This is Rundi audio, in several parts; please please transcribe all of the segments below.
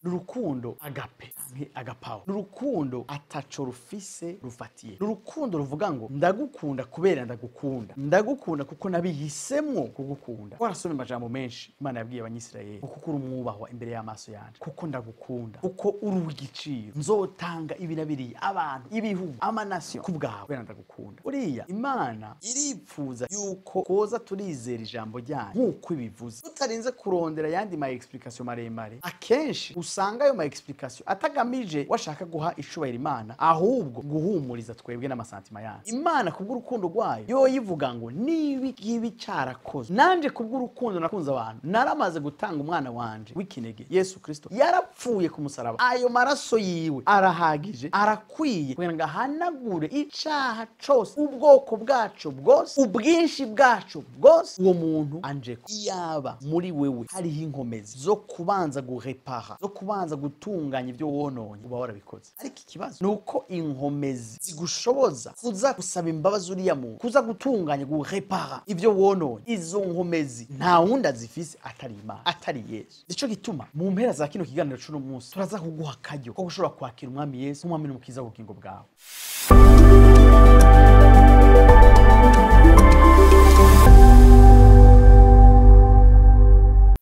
n'urukundo agape canke agapawa, n'urukundo ataco rufise rufatiye, n'urukundo ruvuga ngo ndagukunda kubera ndagukunda, ndagukunda kuko nabihisemwo kugukunda. Twarasomye amajambo menshi Imana yabwiye abanyisirayeli, kuko uri umwubahwa imbere y'amaso yanje, kuko ndagukunda, kuko uri uw'igiciro, nzotanga ibi na biriya, abantu, ibihugu, amanasiyo kubwawe kubera ndagukunda. Uriya Imana iripfuza yuko twoza turizera ijambo ryayo nk'uko ibivuze, tutarinze kurondera yandi ma explication maremare. Akenshi usanga ayo ma explication atagamije washaka guha icubahiro Imana, ahubwo guhumuriza twebwe n'amasantima yacu. Imana kubw'urukundo rwayo yo yivuga ngo nibi gibi carakoze, nanje kubw'urukundo nakunze abantu naramaze gutanga umwana wanje w'ikinege Yesu Kristo, yarapfuye ku musaraba. Ayo maraso yiwe arahagije, arakwiye kugira ngo ahanagure icaha cose, ubwoko bwacu bwose, ubwinshi bwacu bwose. Uwo muntu anjeko iyaba muri wewe hariho inkomezi zo kubanza gurepara, zo kubanza gutunganya ibyo wononye, uba warabikoze. Ariko ikibazo nuko inkomezi zigushoboza kuza gusaba imbabazi uriya muntu, kuza gutunganya gurepara ibyo wononye. Izo nkomezi nta wundi azifise atari Imana, atari Yesu. Nico gituma mu mpera za kino kiganiro c'uno munsi turaza kuguha akaryo ko gushobora kwakira umwami Yesu nk'umwami n'umukiza w'ubugingo bwawe.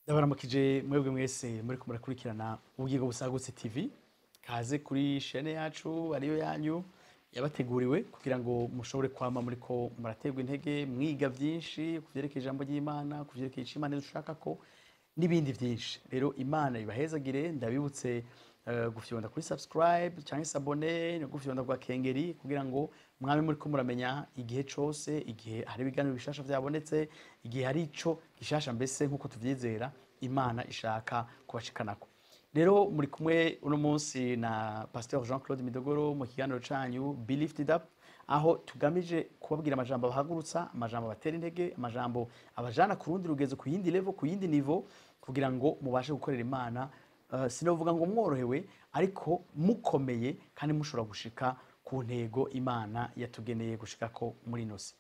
Ndabaramukije mwebwe mwese muri kumurakurikirana Ubugingo Busagutse TV. Kaze kuri chaîne yacu ariyo yanyu yabateguriwe kugira ngo mushobore kwama muriko muraterwa intege, mwiga vyinshi kuvyerekeye ijambo ry'Imana, kuvyerekeye ico Imana dushaka ko n'ibindi vyinshi. Rero Imana ibahezagire. Ndabibutse gufyonda kuri subscribe canke s'abone no gufyonda kwa kengeri kugira ngo mwame muriko muramenya igihe cose, igihe hari ibiganiro bishasha vyabonetse, igihe hari ico gishasha mbese nkuko tuvyizera Imana ishaka kubashikanako. Rero muri kumwe uno munsi na Pasteur Jean-Claude Midogoro mu kiganiro canyu Be Lifted Up, aho tugamije kubabwira amajambo abahagurutsa, amajambo abatera intege, amajambo abajana ku rundi rugezo, ku yindi level, ku yindi niveau, kugira ngo mubashe gukorera Imana. Sinovuga ngo mworohewe, ariko mukomeye kandi mushobora gushika ku ntego Imana yatugeneye gushikako muri nosi.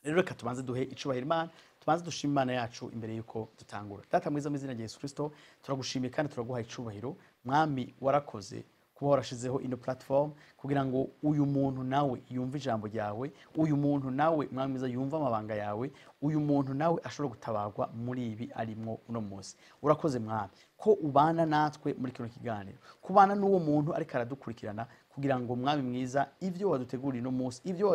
Rero reka tubanze duhe icubahiro Imana, tubanze dushima Imana yacu imbere yuko dutangura. Data mwiza mu izina rya Yesu Kristo, turagushimiye kandi turaguha icubahiro. Mwami warakoze kuba warashizeho ino platform kugira ngo uyu muntu nawe yumve ijambo ryawe, uyu muntu nawe mwami mwiza yumva amabanga yawe, uyu muntu nawe ashobora gutabagwa muri ibi arimwo uno munsi. Urakoze mwami ko ubana natwe muri kino kiganiro, kubana n'uwo muntu ariko aradukurikirana, kugira ngo mwami mwiza ivyo waduteguriye no munsi, ivyo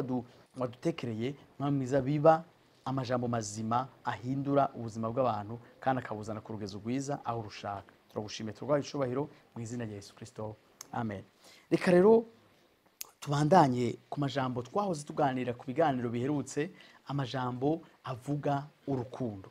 wadutekereye mwami mwiza biba amajambo mazima ahindura ubuzima bw'abantu kandi akabuzana ku rugezo rwiza aho rushaka. Turagushimiye, turwaye icubahiro mu izina rya Yesu Kristo, amen. Reka rero tubandanye ku majambo twahoze tuganira ku biganiro biherutse, amajambo avuga urukundo,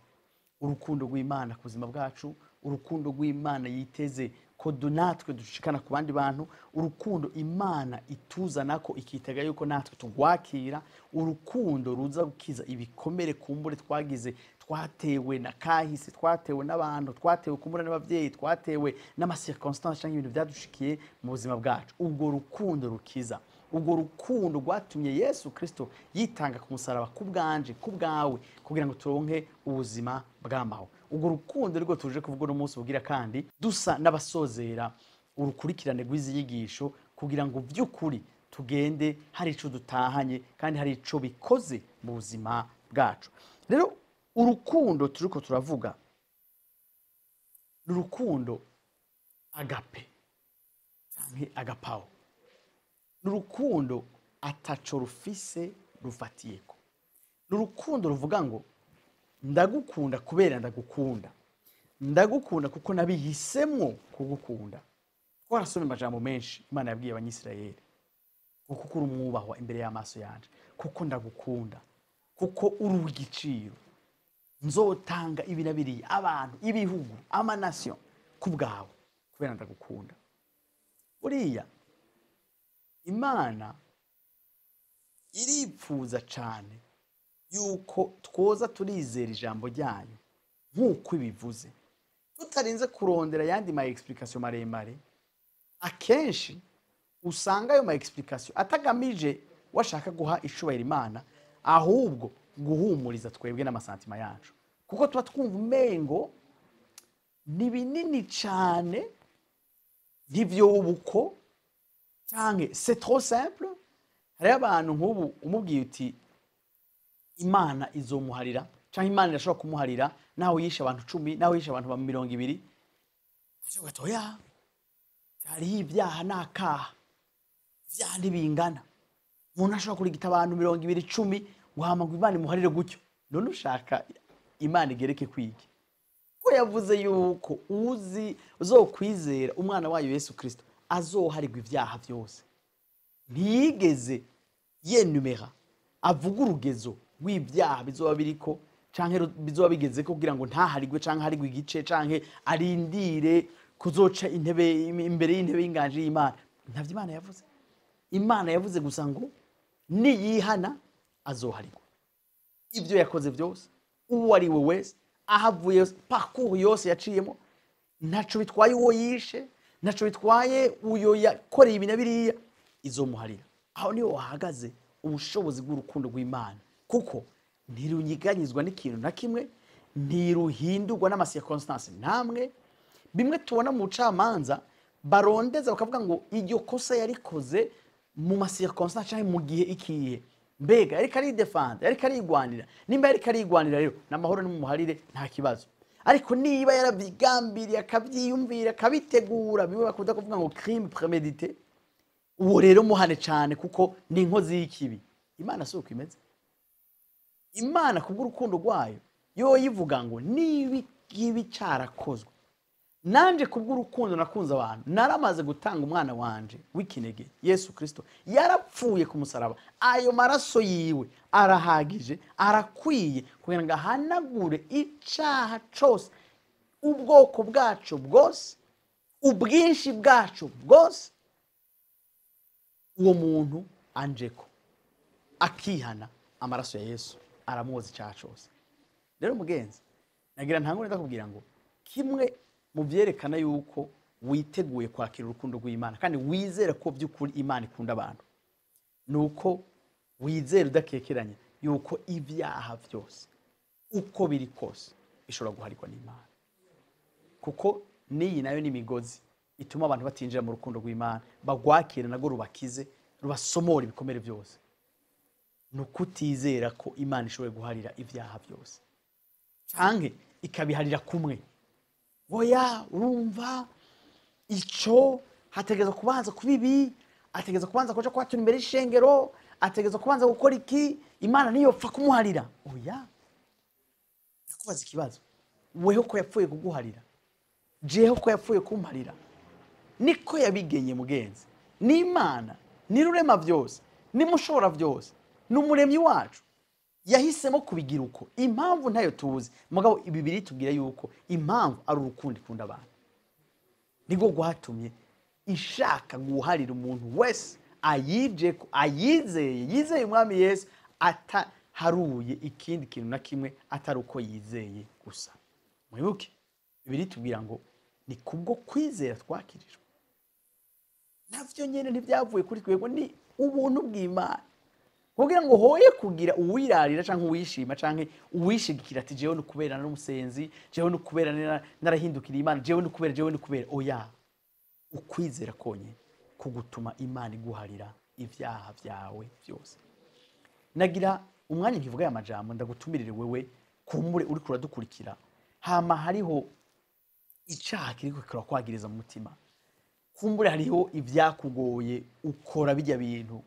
urukundo rw'Imana ku buzima bwacu, urukundo rw'Imana yiteze ko natwe dushikana ku bandi bantu, urukundo Imana ituzanako ikitega yuko natwe tugwakira, urukundo ruza gukiza ibikomere kumbure twagize, twatewe na kahise, twatewe n'abantu, twatewe kumbura n'abavyeyi, twatewe n'ama circonstances canke ibintu byadushikiye mu buzima bwacu. Ubwo rukundo rukiza, ubwo rukundo rwatumye Yesu Kristo yitanga ku musaraba kubwanje, kubwawe, kugira ngo turonke ubuzima bw'amahoro. Ubwo rukundo rwo tuje kuvuga no munsi bugira kandi dusa n'abasozera urukurikirane rw'izi nyigisho, kugira ngo by'ukuri tugende hari ico dutahanye kandi hari ico bikoze mu buzima bwacu. Rero urukundo turiko turavuga n'urukundo agape canke agapawa, n'urukundo ataco rufise rufatiyeko, n'urukundo ruvuga ngo ndagukunda kubera ndagukunda, ndagukunda kuko nabihisemwo kugukunda. Twarasomye amajambo menshi Imana yabwiye abanyisirayeli, kuko uri umwubahwa imbere y'amaso yanje, kuko ndagukunda, kuko uri uw'igiciro, nzotanga ibi na biriya, abantu, ibihugu, amanasiyo kubwawe kubera ndagukunda. Uriya Imana iripfuza cane yuko twoza turizera ijambo ryayo nk'uko ibivuze, tutarinze kurondera yandi ma explication maremare. Akenshi usanga ayo ma explication atagamije washaka guha icubahiro Imana, ahubwo guhumuriza twebwe n'amasantima yacu, kuko tuba twumva umengo ni binini cane ntivyobuko canke c'est trop simple. Hariho abantu nk'ubu umubwiye uti Imana izomuharira canke Imana irashobora kumuharira naho yishe abantu 10, naho yishe abantu 200, ashobora gatoya hariho ibyaha n'akaha, ibyaha ntibingana. Umuntu ashobora kurigita abantu 200, 10 guhama ngo Imana imuharire gutyo. None ushaka Imana igereke kwiki? Ko yavuze yuko uzokwizera umwana wayo Yesu Kristo azoharirwa ibyaha byose. Ntiyigeze yenumera avuga urugezo rw'ibyaha bizoba biriko canke bizoba bigeze ko kugira ngo ntaharigwe canke harigwe igice canke arindire kuzoca intebe imbere y'intebe y'inganje y'Imana. Ntavyo Imana yavuze. Imana yavuze gusa ngo niyihana azoharigwa ibyo yakoze byose. Uwo ari we wese ahavuye parcours yose yaciyemo, ntaco bitwaye uwo yishe, ntaco bitwaye uyo yakoreye ibi na biriya, izomuharira. Aho niho wahagaze ubushobozi bw'urukundo rw'Imana, kuko ntirunyiganyizwa n'ikintu na kimwe, ntiruhindurwa n'amasirconstance namwe. Bimwe tubona mu camanza barondeza bakavuga ngo iryo kosa yarikoze mu masirconstance cyangwa mu gihe ikihe, mbega yariko ari defend, yariko arigwanira. Nimba yariko arigwanira rero n'amahoro n'umuharire nta kibazo. Ariko niba yarabigambiriye akavyiyumvira akabitegura, bimwe bakunda kuvuga ngo crime prémédité, uwo rero muhane cyane kuko ni inkozi y'ikibi. Imana suko imeze. Imana kubw'urukundo rwayo yo yivuga ngo nibi gibi cyarakozwe. Nanje kubw'urukundo nakunze abantu, naramaze gutanga umwana wanje w'ikinege Yesu Kristo, yarapfuye ku musaraba. Ayo maraso yiwe arahagije, arakwiye kugira ngo ahanagure icaha cose, ubwoko bwacu bwose, ubwinshi bwacu bwose. Uwo muntu anjeko akihana, amaraso ya Yesu aramuzi icaha cose. Rero mugenzi, nagira ntangure ndakubwira ngo kimwe mu byerekana yuko witeguye kwakira urukundo rw'Imana kandi wizera ko by'ukuri Imana ikunda abantu, nuko wizera udakekeranya yuko ibyaha byose uko biri kose bishobora guharikwa n'Imana. Kuko niyi nayo n'imigozi ituma abantu batinjira mu rukundo rw'Imana, bagwakira nago rubakize, rubasomora ibikomere byose. Nukutizera ko Imana ishoboye guharira ibyaha byose canke ikabiharira kumwe. Oya, urumva ico hategeza kubanza kubibi, ategeza kubanza kuja kwatura imbere y'ishengero, ategeza kubanza gukora iki, Imana niyo pfa kumuharira. Oya, yakubaza ikibazo, weho ko yapfuye kuguharira, jeho ko yapfuye kumharira. Niko yabigenye mugenzi. Ni Imana, ni rurema byose, ni mushobora byose, n'umuremyi wacu. Yahisemo kubigira uko. Impamvu ntayo tuzi, mugabo ibibiri tubwira yuko impamvu ari urukundo ikunda abantu. Nigo gwatumye ishaka guharira umuntu wese ayije ko yizeye umwami Yesu, ataharuye ikindi kintu na kimwe atari uko yizeye gusa. Mwibuke ibibiri tubwira ngo ni kubwo kwizera twakirijwe. Navyo nyene ntibyavuye kuri twego, ni ubuntu bw'Imana. Kugira ngo hoye kugira uwirarira canke uwishima canke uwishigikira ati jewe no kubera n'umusenzi, jewe no kubera narahindukira Imana, jewe no kubera. Oya, ukwizera konye kugutuma Imana iguharira ibyaha byawe byose. Nagira umwanya nkivuga ya majambo ndagutumirire wewe kumure uri kuradukurikira, hama hariho icaha kiriko kirakwagiriza mu mutima. Kumbure hariho ibyakugoye ukora bijya bintu,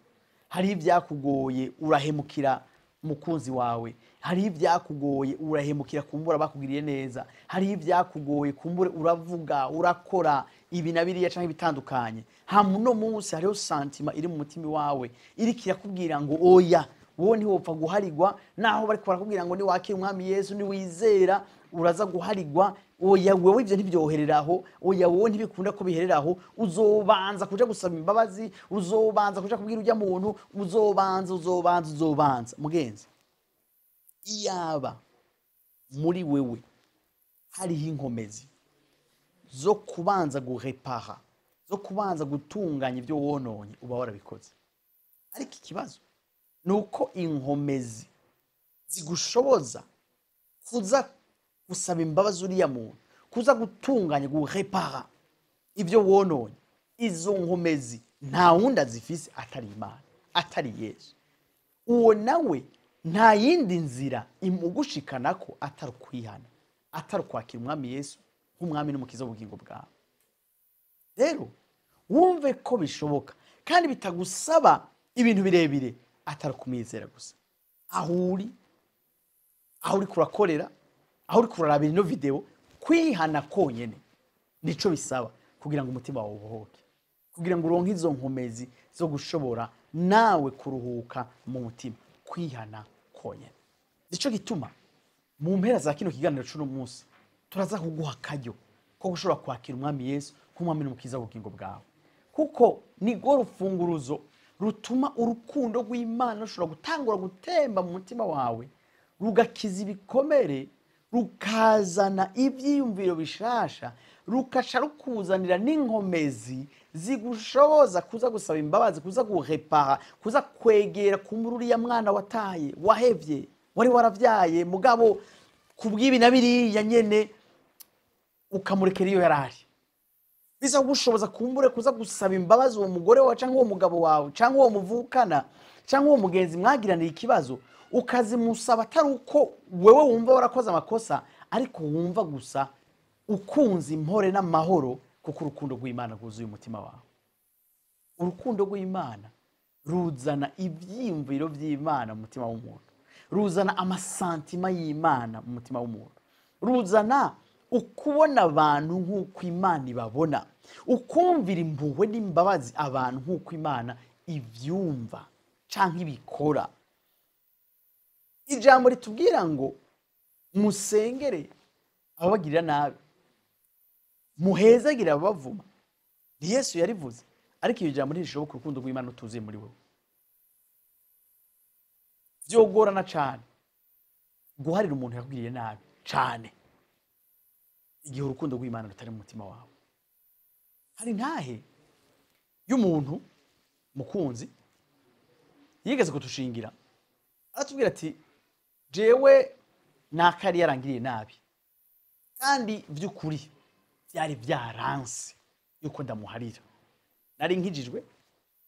hari ibyakugoye urahemukira umukunzi wawe, hari ibyakugoye urahemukira kumbura bakugiriye neza, hari ibyakugoye kumbure uravuga urakora ibi na biriya canke bitandukanye. Hamuno munsi hariho santima iri mu mutima wawe iriko irakubwira ngo oya, wowe ntiwopfa guharigwa, naho bariko barakubwira ngo ni wakira umwami Yesu, ni wizera uraza guharigwa. Oya, wewe ivyo ntibyohereraho. Oya, wowe ntibikunda ko bihereraho. Uzobanza kuja gusaba imbabazi, uzobanza kuja kubwira ujya muntu, uzobanza. Mugenzi, iyaba muri wewe hariho inkomezi zo kubanza guhepara, zo kubanza gutunganya ibyo wononye, uba warabikoze. Ariko ikibazo nuko inkomezi zigushoboza kuza gusaba imbabazi uriya muntu, kuza gutunganya guhepara ibyo wononye, izo nkomezi nta wundi azifise atari Imana, atari Yesu. Uwo nawe nta yindi nzira imugushikanako atari kwihana, atari kwakira umwami Yesu nk'umwami n'umukiza w'ubugingo bwawe. Rero wumve ko bishoboka kandi bitagusaba ibintu birebire atari kumwizera gusa. Aho uri kurakorera, aho uri kurarabira ino video, kwihana konyene nico bisaba kugira ngo umutima wawe ubohoke, kugira ngo uronke izo nkomezi zo gushobora nawe kuruhuka mu mutima. Kwihana konyene nico gituma mu mpera za kino kiganiro c'uno munsi turaza kuguha akaryo ko gushobora kwakira umwami Yesu nk'umwami n'umukiza w'ubugingo bwawe, kuko ni rwo rufunguruzo rutuma urukundo rw'Imana rushobora gutangura gutemba mu mutima wawe, rugakiza ibikomere, rukazana ibyiyumviro bishasha, rukaca rukuzanira n'inkomezi zigushoboza kuza gusaba imbabazi, kuza guhepara, kuza kwegera kumururiya mwana wataye, wahevye, wari waravyaye mugabo kubwibi na biriya nyene ukamurekera iyo yarari. Biza gushoboza kumbure kuza gusaba imbabazi uwo mugore wawe canke uwo mugabo wawe canke uwo muvukana canke uwo mugenzi mwagiranira ikibazo, ukazimusaba atari uko wewe wumva warakoze amakosa, ariko wumva gusa ukunze impore n'amahoro, kuko urukundo rw'Imana rwuzuye umutima wawe. Urukundo rw'Imana ruzana ivyiyumviro vy'Imana mu mutima w'umuntu, ruzana amasantima y'Imana mu mutima w'umuntu, ruzana ukubona abantu nk'uko Imana ibabona, ukumvira impuhwe n'imbabazi abantu nk'uko Imana ivyumva canke ibikora. Ijambo ritubwira ngo musengere ababagirira nabi, muhezagire ababavuma, ni Yesu yarivuze, ariko iyo jambo ntirishoboka urukundo rw'Imana utuzuye muri wewe. Vyogorana cane guharira umuntu yakugiriye nabi cane igihe urukundo rw'Imana rutari mu mutima wawe. Hari ntahe y'umuntu mukunzi yigeze kutushingira, aratubwira ati jewe nakari yarangiriye nabi, kandi vy'ukuri byari byaranse yuko ndamuharira. Nari nkijijwe,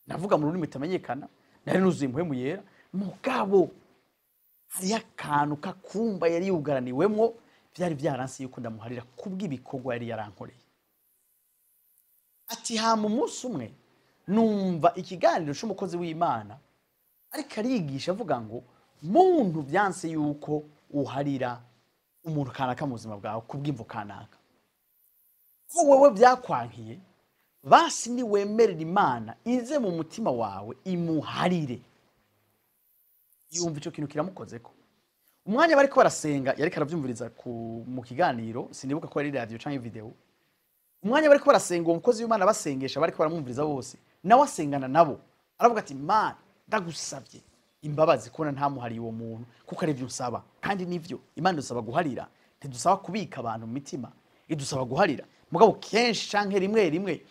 navuga mu rurimi rutamenyekana, nari nuzuye impwemu yera, mugabo hari akantu kakumba yari yugaraniwemwo, byari byaranse yuko ndamuharira kubw'ibikorwa yari yarankoreye. Ati hama umunsi umwe numva ikiganiro c'umukozi w'Imana ariko arigisha avuga ngo muntu byanse yuko uharira umuntu kanaka mu buzima bwawe kubw'imvo kanaka, ko wewe byakwankiye, basi ni wemerera Imana ize mu mutima wawe imuharire. Yumva ico kintu kiramukozeko. Umwanya bariko barasenga yariko aravyumviriza mu kiganiro, sinibuka ko ari radio canke video. Umwanya bariko barasenga umukozi w'Imana basengesha, bariko baramwumviriza bose, nawe asengana nabo, aravuga ati Mana ndagusavye imbabazi kubona ntamuhariye uwo muntu, kuko ari byo nsaba. Kandi nivyo Imana idusaba guharira, ntidusaba kubika abantu mu mitima, idusaba guharira. Mugabo kenshi canke rimwe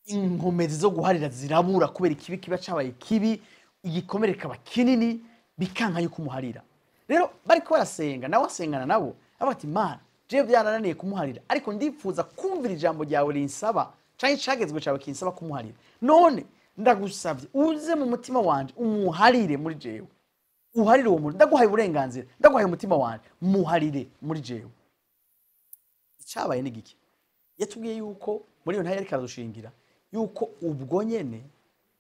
inkomezi zo guharira zirabura kubera ikibi kiba cabaye kibi, igikomere kaba kinini, bikanka yuko umuharira. Rero bariko barasenga, nawe asengana nabo, avuga ati Mana je byarananiye kumuharira, ariko ndipfuza kumvira ijambo ryawe rinsaba canke cagezwe cawe kinsaba kumuharira. None ndagusavye uze mu mutima wanje umuharire muri jewe, uharire uwo muntu, ndaguhaye uburenganzira, ndaguhaye umutima wanje, muharire muri jewe. Icabaye ni giki? Yatubwiye yuko muri iyo ntaye yariko aradushingira yuko ubwo nyene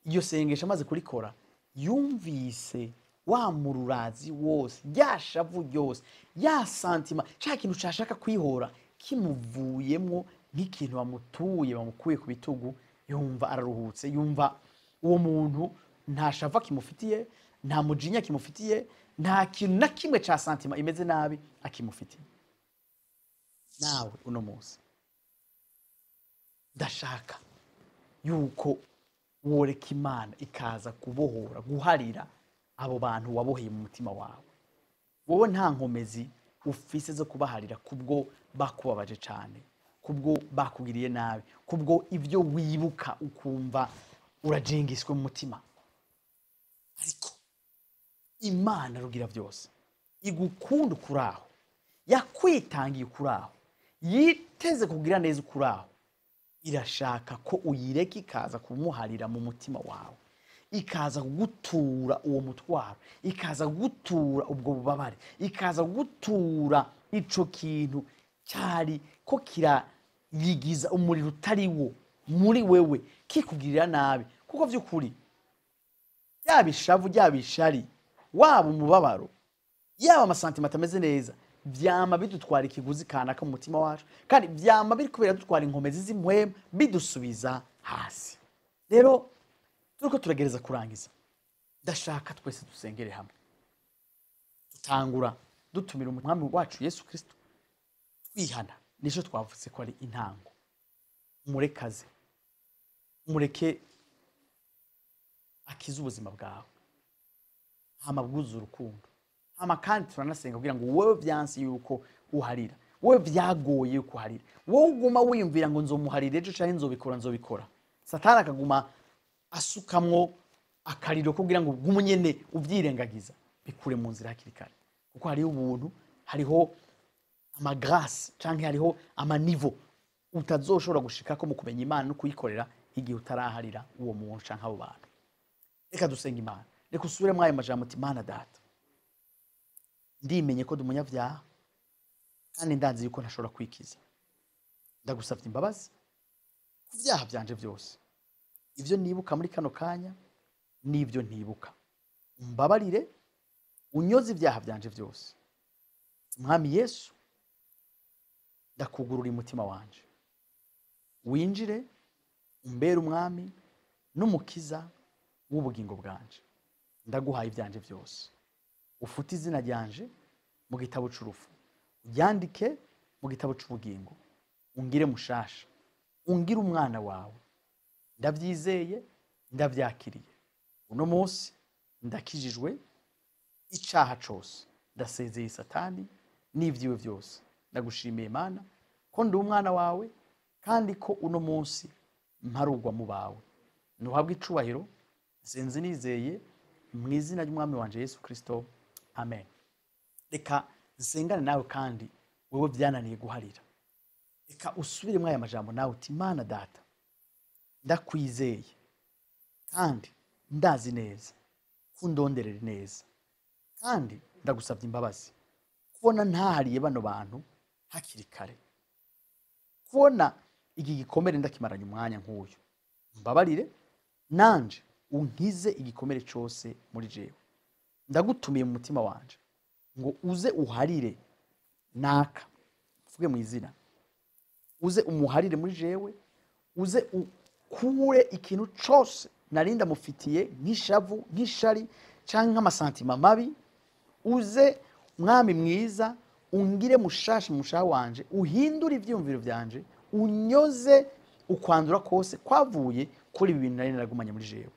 iyo sengesha amaze kurikora, yumvise wa mururazi wose, ryashavu ryose, ya santima, ca kintu cashaka kwihora kimuvuyemwo nk'ikintu bamutuye, bamukuye ku bitugu, yumva araruhutse, yumva uwo muntu nta shava kimufitiye, nta mujinya kimufitiye, nta kintu na kimwe ca santima imeze nabi akimufitiye. Nawe uno munsi ndashaka yuko woreka Imana ikaza kubohora, guharira abo bantu waboheye mu mutima wawe. Wowe nta nkomezi ufise zo kubaharira kubwo bakubabaje cane, kubwo bakugiriye nabi, kubwo ivyo wibuka ukumva urajengiswe mu mutima. Ariko Imana rugira vyose, igukunda ukuraho, yakwitangiye ukuraho, yiteze kugira neza ukuraho, irashaka ko uyireka ikaza kumuharira mu mutima wawe, ikaza kugutura uwo mutwaro, ikaza kugutura ubwo bubabare, ikaza kugutura ico kintu cyari ko kirayigiza umuriro utari wo muri wewe kikugirira nabi. Kuko vy'ukuri yaba ishavu, yaba ishari, waba umubabaro, yaba amasantima atameze neza, vyama bidutwara ikiguzi kanaka mu mutima wacu, kandi vyama biri kubera dutwara inkomezi z'impwemu bidusubiza hasi. Rero turiko turagereza kurangiza, ndashaka twese dusengere hamwe, tutangura dutumira umwami wacu Yesu Kristo, twihana. Nico twavuze ko ari intango. Murekaze, mureke akiza ubuzima bwawe, hama bwuzuza urukundo, hama kandi turanasenga kugira ngo wowe vyansi yuko uharira, wowe vyagoye yuko uharira, wowe uguma wiyumvira ngo nzomuharira ejo canke nzobikora, Satani akaguma asukamwo akariro kugira ngo gumunyene uvyirengagiza, bikure mu nzira hakiri kare. Kuko hariho ubuntu, hariho amagrâce canke hariho amanivo utazoshobora gushikako mu kumenya Imana no kuyikorera igihe utaraharira uwo muntu canke abo bantu. Reka dusenga Imana, reka usubire mwayo majambo uti Mana Data, ndimenye ko ndumunyavyaha kandi ndanzi yuko ntashobora kwikiza. Ndagusavye imbabazi ku vyaha vyanje vyose, ivyo nibuka muri kano kanya n'ivyo ntibuka. Umbabarire, unyoze ivyaha vyanje vyose. Mwami Yesu, ndakugurura umutima wanje, winjire umbere umwami n'umukiza w'ubugingo bwanje. Ndaguhaye ivyanje vyose, ufute izina ryanje mu gitabo c'urupfu, uryandike mu gitabo c'ubugingo, ungire mushasha, ungire umwana wawe. Ndavyizeye, ndavyakiriye. Uno munsi ndakijijwe icaha cose, ndasezeye Satani n'ivyiwe vyose. Ndagushimiye Mana ko ndi umwana wawe, kandi ko uno munsi mparugwa mu bawe. Nuhabwe icubahiro, senzi nizeye mu izina ry'umwami wanje Yesu Kristo, amen. Reka nsengane nawe kandi wewe vyananiye guharira, reka usubire mwaya majambo nawe uti Mana Data, ndakwizeye kandi ndazi neza ko undonderera neza, kandi ndagusavye imbabazi kubona ntahariye bano bantu hakiri kare, kubona iki gikomere ndakimaranye umwanya nk'uyu. Mbabarire nanje unkize igikomere cose muri jewe. Ndagutumiye mu mutima wanje ngo uze uharire naka, mvuge mu izina, uze umuharire muri jewe, uze ukure ikintu cose narinda mufitiye nk'ishavu, nk'ishari canke nk'amasantima mabi. Uze mwami mwiza, ungire mushasha mushaha wanje, uhindure ivyumviro vyanje, unyoze ukwandura kose kwavuye kuri ibi bintu nari naragumanye muri jewe.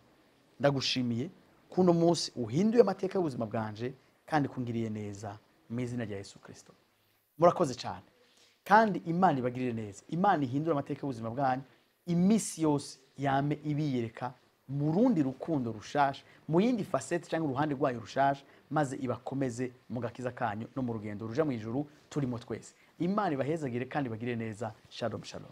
Ndagushimiye kuno munsi uhinduye amateka y'ubuzima bwanje kandi kungiriye neza mu izina rya Yesu Kristo. Murakoze cyane, kandi Imana ibagirire neza. Imana ihindura amateka y'ubuzima bwanyu imisi yose, yame ibiyereka mu rundi rukundo rushasha, mu yindi facette cyangwa uruhande rwayo rushasha, maze ibakomeze mu gakiza kanyu no mu rugendo ruja mu ijuru turimo twese. Imana ibahezagire kandi ibagirire neza. Shalom shalom.